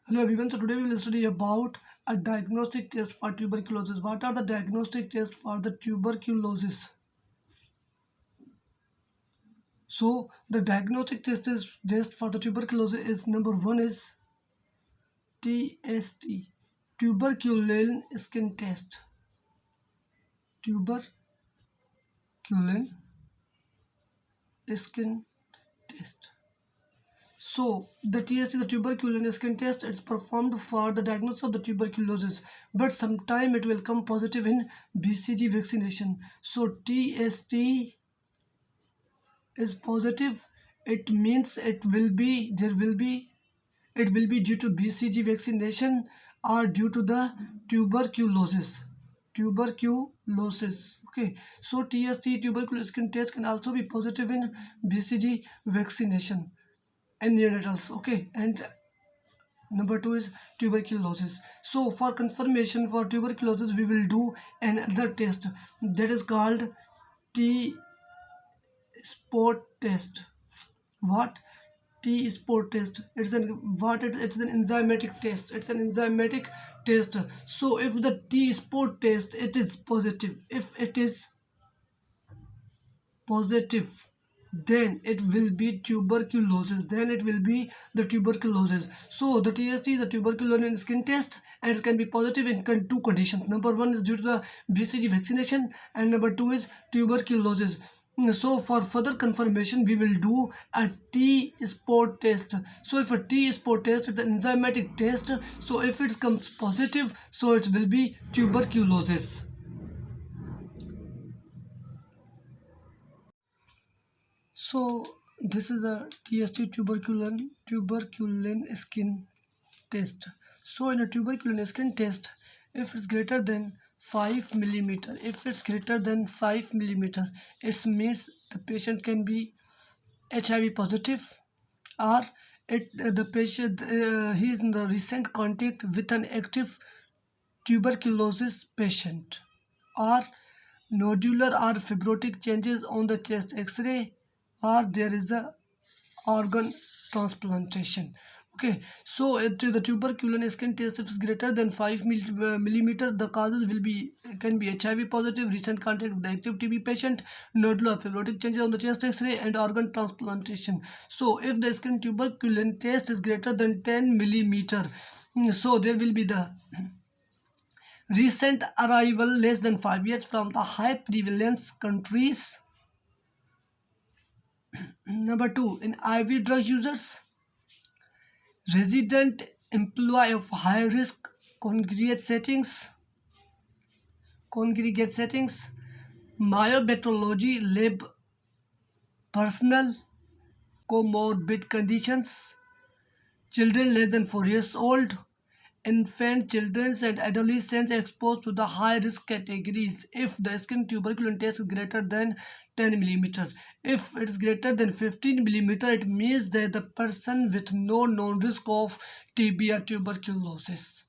Hello everyone, so today we will study about a diagnostic test for tuberculosis. What are the diagnostic tests for the tuberculosis? So the diagnostic test for the tuberculosis is number one is TST, tuberculin skin test. Tuberculin skin test. So the TST, the tuberculin skin test, it's performed for the diagnosis of the tuberculosis, but sometime it will come positive in BCG vaccination. So TST is positive. It means it will be due to BCG vaccination or due to the tuberculosis. Tuberculosis. Okay. So TST tuberculosis skin test can also be positive in BCG vaccination and neonatals. Okay, and number two is tuberculosis. So for confirmation for tuberculosis we will do another test that is called T sport test. What? T sport test. It's an enzymatic test. It's an enzymatic test. So if the T sport test it is positive, if it is positive, then it will be tuberculosis, the tuberculosis. So the TST is a tuberculin skin test, and it can be positive in two conditions. Number one is due to the BCG vaccination, and number two is tuberculosis. So for further confirmation we will do a T sport test. So if a T sport test is an enzymatic test, so if it comes positive, so it will be tuberculosis. So this is a TST tuberculin skin test. So in a tuberculin skin test, if it's greater than 5 millimeter, it means the patient can be HIV positive, or the patient he is in the recent contact with an active tuberculosis patient, or nodular or fibrotic changes on the chest X-ray, or there is a organ transplantation. Okay, so the tuberculin skin test is greater than 5 millimeter. The causes can be HIV positive, recent contact with the active TB patient, nodular fibrotic changes on the chest X-ray, and organ transplantation. So if the skin tuberculin test is greater than 10 millimeter, so there will be the recent arrival less than 5 years from the high prevalence countries. Number two, in IV drug users, resident employee of high risk congregate settings, myobatology lab personnel, comorbid conditions, children less than 4 years old, infant, children and adolescents exposed to the high risk categories. If the skin tuberculin test is greater than 10 millimeter, if it is greater than 15 millimeter, it means that the person with no known risk of TB or tuberculosis.